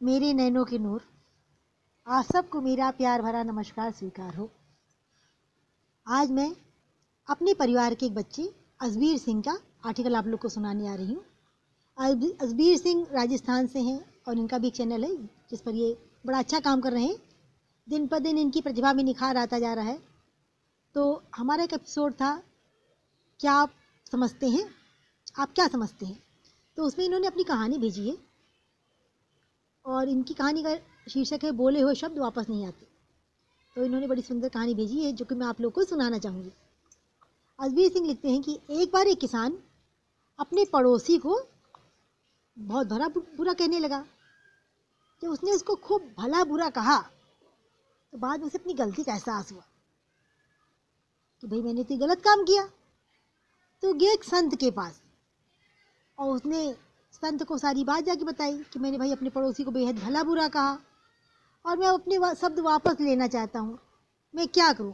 मेरे नैनों की नूर, आप सबको मेरा प्यार भरा नमस्कार स्वीकार हो। आज मैं अपने परिवार के एक बच्चे अजबीर सिंह का आर्टिकल आप लोग को सुनाने आ रही हूँ। अजबीर सिंह राजस्थान से हैं और इनका भी एक चैनल है जिस पर ये बड़ा अच्छा काम कर रहे हैं। दिन पर दिन इनकी प्रतिभा में निखार आता जा रहा है। तो हमारा एक एपिसोड था, क्या आप समझते हैं, आप क्या समझते हैं। तो उसमें इन्होंने अपनी कहानी भेजी है और इनकी कहानी का शीर्षक है बोले हुए शब्द वापस नहीं आते। तो इन्होंने बड़ी सुंदर कहानी भेजी है जो कि मैं आप लोग को सुनाना चाहूँगी। अजबीर सिंह लिखते हैं कि एक बार एक किसान अपने पड़ोसी को बहुत भला बुरा कहने लगा। जब उसने उसको खूब भला बुरा कहा तो बाद में उसे अपनी गलती का एहसास हुआ कि भाई मैंने तो गलत काम किया। तो गया एक संत के पास और उसने संत को सारी बात जाके बताई कि मैंने भाई अपने पड़ोसी को बेहद भला बुरा कहा और मैं अपने शब्द वापस लेना चाहता हूँ, मैं क्या करूँ।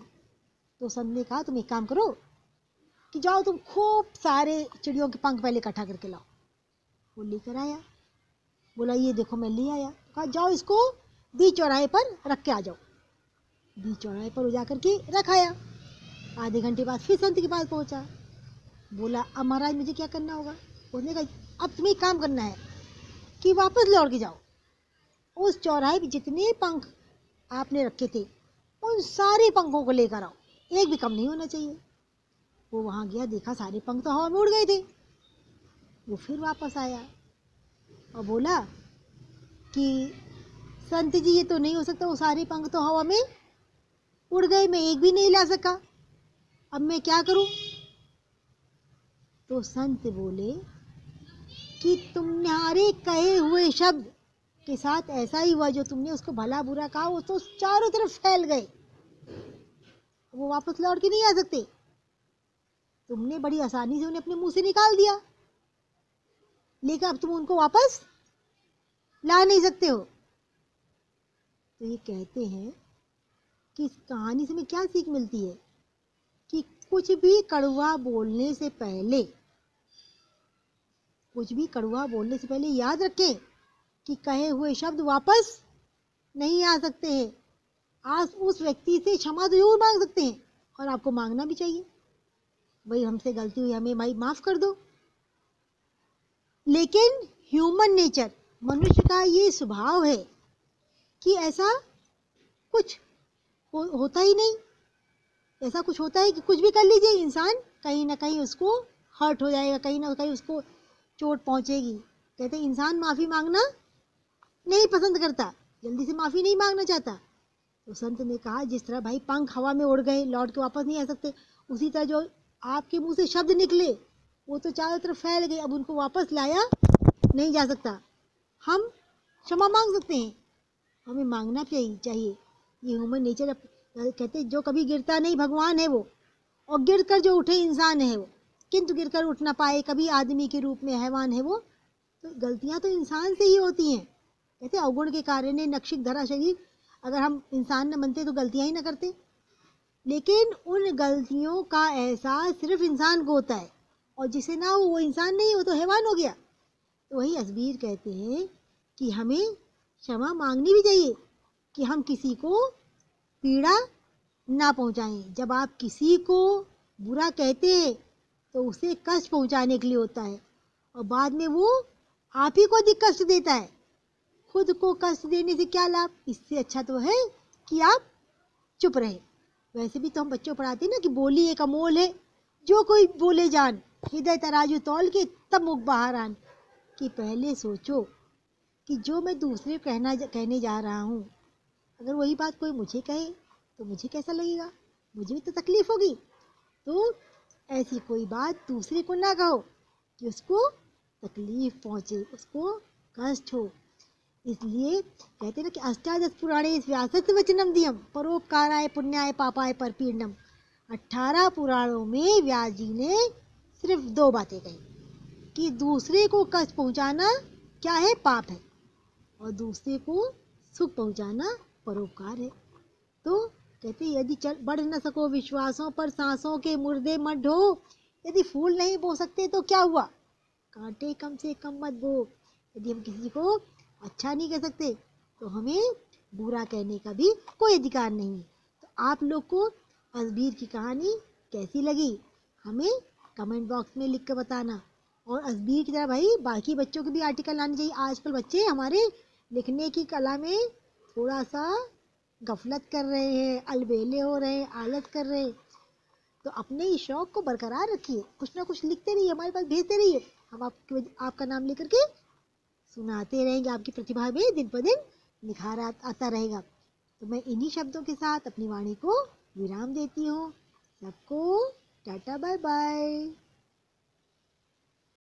तो संत ने कहा तुम एक काम करो कि जाओ तुम खूब सारे चिड़ियों के पंख पहले इकट्ठा करके लाओ। वो लेकर आया, बोला ये देखो मैं ले आया। कहा जाओ इसको बीच चौराहे पर रख के आ जाओ। बीच चौराहे पर जा करके रखाया। आधे घंटे बाद फिर संत के पास पहुंचा। बोला अब महाराज मुझे क्या करना होगा। उसने कहा अब तुम्हें काम करना है कि वापस लौट के जाओ, उस चौराहे पे जितने पंख आपने रखे थे उन सारे पंखों को लेकर आओ, एक भी कम नहीं होना चाहिए। वो वहाँ गया, देखा सारे पंख तो हवा में उड़ गए थे। वो फिर वापस आया और बोला कि संत जी ये तो नहीं हो सकता, वो सारे पंख तो हवा में उड़ गए, मैं एक भी नहीं ला सका, अब मैं क्या करूं। तो संत बोले कि तुम्हारे कहे हुए शब्द के साथ ऐसा ही हुआ, जो तुमने उसको भला बुरा कहा वो तो चारों तरफ फैल गए, वो वापस लौट के नहीं आ सकते। तुमने बड़ी आसानी से उन्हें अपने मुंह से निकाल दिया, लेकिन अब तुम उनको वापस ला नहीं सकते हो। तो ये कहते हैं कि इस कहानी से हमें क्या सीख मिलती है कि कुछ भी कड़वा बोलने से पहले याद रखें कि कहे हुए शब्द वापस नहीं आ सकते हैं। आप उस व्यक्ति से क्षमा तो जरूर मांग सकते हैं और आपको मांगना भी चाहिए, भाई हमसे गलती हुई, हमें भाई माफ कर दो। लेकिन ह्यूमन नेचर, मनुष्य का ये स्वभाव है कि ऐसा कुछ होता ही नहीं। ऐसा कुछ होता है कि कुछ भी कर लीजिए, इंसान कहीं ना कहीं उसको हर्ट हो जाएगा, कहीं ना कहीं उसको चोट पहुंचेगी। कहते हैं इंसान माफ़ी मांगना नहीं पसंद करता, जल्दी से माफ़ी नहीं मांगना चाहता। तो संत ने कहा जिस तरह भाई पंख हवा में उड़ गए, लौट के वापस नहीं आ सकते, उसी तरह जो आपके मुंह से शब्द निकले वो तो चारों तरफ फैल गए, अब उनको वापस लाया नहीं जा सकता। हम क्षमा मांग सकते हैं, हमें मांगना चाहिए। ये ह्यूमन नेचर। कहते जो कभी गिरता नहीं भगवान है वो, और गिर कर जो उठे इंसान है वो, किंतु गिर कर उठ ना पाए कभी आदमी के रूप में हैवान है वो। तो गलतियां तो इंसान से ही होती हैं। कहते अवगुण के कारण नक्षिक धरा शरीर, अगर हम इंसान न बनते तो गलतियां ही ना करते। लेकिन उन गलतियों का एहसास सिर्फ इंसान को होता है, और जिसे ना हो वो इंसान नहीं, हो तो हैवान हो गया। तो वही अजबीर कहते हैं कि हमें क्षमा मांगनी भी चाहिए कि हम किसी को पीड़ा ना पहुंचाएं। जब आप किसी को बुरा कहते हैं तो उसे कष्ट पहुंचाने के लिए होता है, और बाद में वो आप ही को अधिक कष्ट देता है। खुद को कष्ट देने से क्या लाभ, इससे अच्छा तो है कि आप चुप रहे। वैसे भी तो हम बच्चों पढ़ाते हैं ना कि बोली एक अमोल है, जो कोई बोले जान, हृदय तराजू तौल के तब मुख बाहर आन। कि पहले सोचो कि जो मैं दूसरे कहने जा रहा हूँ, अगर वही बात कोई मुझे कहे तो मुझे कैसा लगेगा, मुझे भी तो तकलीफ होगी। तो ऐसी कोई बात दूसरे को ना कहो कि उसको तकलीफ पहुँचे, उसको कष्ट हो। इसलिए कहते हैं ना कि अष्टादश पुराणे व्यासस्य वचनम दियम परोपकाराय पुण्याय पापाय परपीडनम। 18 पुराणों में व्यास जी ने सिर्फ 2 बातें कही कि दूसरे को कष्ट पहुंचाना क्या है, पाप है, और दूसरे को सुख पहुंचाना परोपकार है। तो कहते यदि बढ़ न सको विश्वासों पर सांसों के मुर्दे मत ढो, यदि फूल नहीं बो सकते तो क्या हुआ, कांटे कम से कम मत बो। यदि हम किसी को अच्छा नहीं कह सकते तो हमें बुरा कहने का भी कोई अधिकार नहीं है। तो आप लोग को अजबीर की कहानी कैसी लगी हमें कमेंट बॉक्स में लिख कर बताना। और अजबीर की तरह भाई बाकी बच्चों के भी आर्टिकल आने चाहिए। आजकल बच्चे हमारे लिखने की कला में थोड़ा सा गफलत कर रहे हैं, अलबेले हो रहे हैं, आलस कर रहे हैं। तो अपने इस शौक को बरकरार रखिए, कुछ ना कुछ लिखते रहिए, हमारे पास भेजते रहिए, हम आपका नाम लेकर के सुनाते रहेंगे। आपकी प्रतिभा में दिन पर दिन निखार आता रहेगा। तो मैं इन्हीं शब्दों के साथ अपनी वाणी को विराम देती हूँ। सबको टाटा बाय बाय।